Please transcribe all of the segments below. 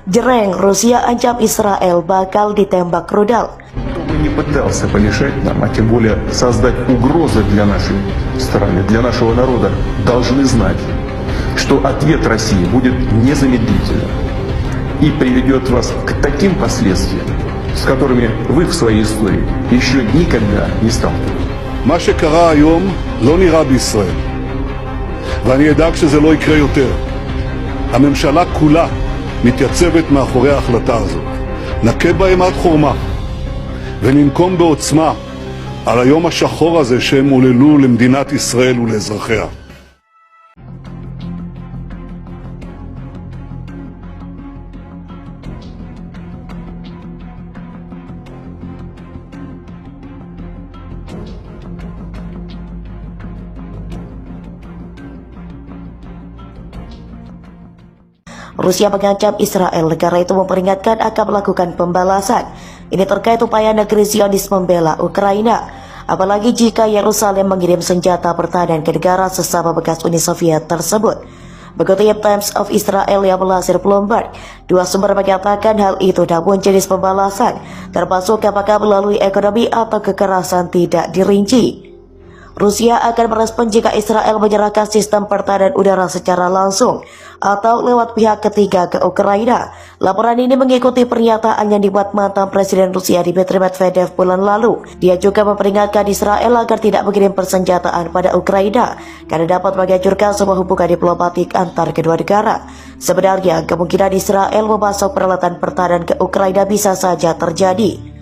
Jreng, Rusia ancam Israel bakal ditembak rudal. Кто бы ни пытался помешать нам, а тем более создать угрозы для нашей страны, для нашего народа, должны знать, что ответ России будет незамедлительным и приведет вас к таким последствиям, с которыми вы в своей истории еще никогда не сталкивались. מה שקרה היום לא נראה בישראל, ואני אדאג שזה לא יקרה יותר. הממשלה כולה מתייצבת מאחורי ההחלטה הזאת. נכה בהם עד חורמה, וננקום בעוצמה על היום השחור הזה שהם עוללו למדינת ישראל ולאזרחיה. Rusia mengancam Israel, negara itu memperingatkan akan melakukan pembalasan. Ini terkait upaya negeri Zionis membela Ukraina. Apalagi jika Yerusalem mengirim senjata pertahanan ke negara sesama bekas Uni Soviet tersebut. Mengutip Times of Israel yang melansir Bloomberg, dua sumber mengatakan hal itu, namun jenis pembalasan, termasuk apakah melalui ekonomi atau kekerasan, tidak dirinci. Rusia akan merespon jika Israel menyerahkan sistem pertahanan udara secara langsung atau lewat pihak ketiga ke Ukraina. Laporan ini mengikuti pernyataan yang dibuat mantan Presiden Rusia Dmitry Medvedev bulan lalu. Dia juga memperingatkan Israel agar tidak mengirim persenjataan pada Ukraina karena dapat menghancurkan semua hubungan diplomatik antar kedua negara. Sebenarnya, kemungkinan Israel memasok peralatan pertahanan ke Ukraina bisa saja terjadi.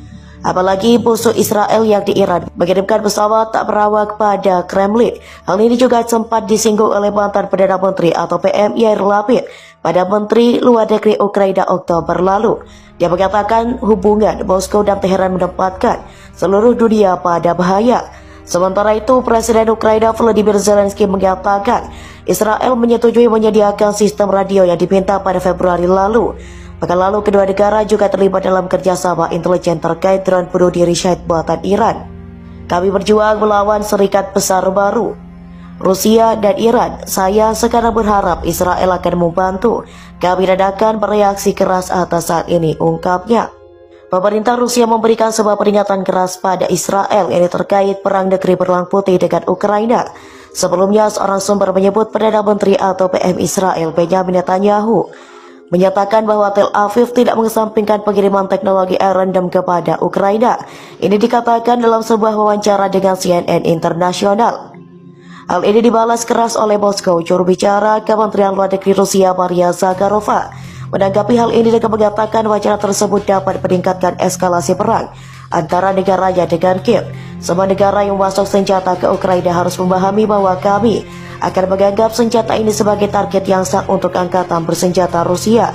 Apalagi musuh Israel yang di Iran mengirimkan pesawat tak berawak pada Kremlin. Hal ini juga sempat disinggung oleh mantan Perdana Menteri atau PM Yair Lapid pada Menteri Luar Negeri Ukraina Oktober lalu. Dia mengatakan hubungan Moskow dan Teheran menempatkan seluruh dunia pada bahaya. Sementara itu, Presiden Ukraina Volodymyr Zelensky mengatakan Israel menyetujui menyediakan sistem radio yang diminta pada Februari lalu. Pekan lalu, kedua negara juga terlibat dalam kerjasama intelijen terkait drone bunuh diri Syahid buatan Iran. Kami berjuang melawan serikat besar baru, Rusia dan Iran. Saya sekarang berharap Israel akan membantu. Kami tidak akan bereaksi keras atas saat ini, ungkapnya. Pemerintah Rusia memberikan sebuah peringatan keras pada Israel ini terkait perang negeri berwarna putih dengan Ukraina. Sebelumnya, seorang sumber menyebut Perdana Menteri atau PM Israel Benjamin Netanyahu menyatakan bahwa Tel Aviv tidak mengesampingkan pengiriman teknologi Iron Dome kepada Ukraina. Ini dikatakan dalam sebuah wawancara dengan CNN Internasional. Hal ini dibalas keras oleh Moskow. Juru bicara Kementerian Luar Negeri Rusia Maria Zakharova menanggapi hal ini dengan mengatakan wacana tersebut dapat meningkatkan eskalasi perang antara negaranya dengan Kiev. Semua negara yang memasok senjata ke Ukraina harus memahami bahwa kami akan menganggap senjata ini sebagai target yang sah untuk angkatan bersenjata Rusia,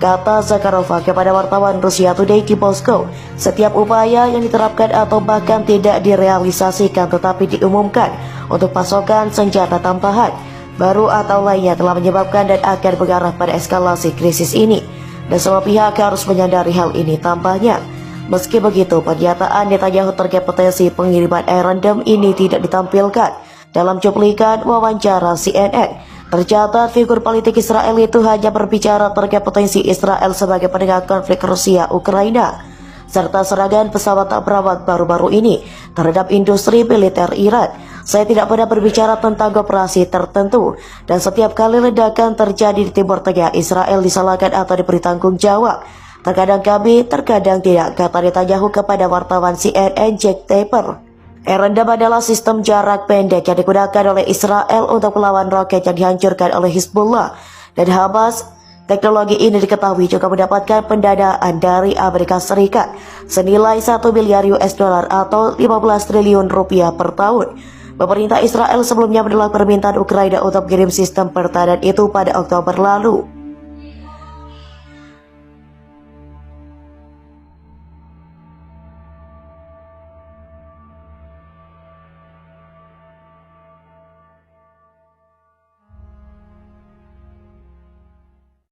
kata Zakharova kepada wartawan Russia Today di Moskow. Setiap upaya yang diterapkan atau bahkan tidak direalisasikan tetapi diumumkan untuk pasokan senjata tambahan baru atau lainnya telah menyebabkan dan akan mengarah pada eskalasi krisis ini, dan semua pihak harus menyadari hal ini, tambahnya. Meski begitu, pernyataan Netanyahu terkait potensi pengiriman Iron Dome ini tidak ditampilkan dalam cuplikan wawancara CNN. Tercatat figur politik Israel itu hanya berbicara terkait potensi Israel sebagai penengah konflik Rusia-Ukraina, serta serangan pesawat tak berawak baru-baru ini terhadap industri militer Iran. Saya tidak pernah berbicara tentang operasi tertentu, dan setiap kali ledakan terjadi di Timur Tengah, Israel disalahkan atau diberi tanggung jawab. Terkadang kami, terkadang tidak, kata Netanyahu kepada wartawan CNN Jack Tapper. Iron Dome adalah sistem jarak pendek yang digunakan oleh Israel untuk melawan roket yang dihancurkan oleh Hizbullah dan Hamas. Teknologi ini diketahui juga mendapatkan pendanaan dari Amerika Serikat senilai 1 miliar US dollar atau 15 triliun rupiah per tahun. Pemerintah Israel sebelumnya menolak permintaan Ukraina untuk mengirim sistem pertahanan itu pada Oktober lalu.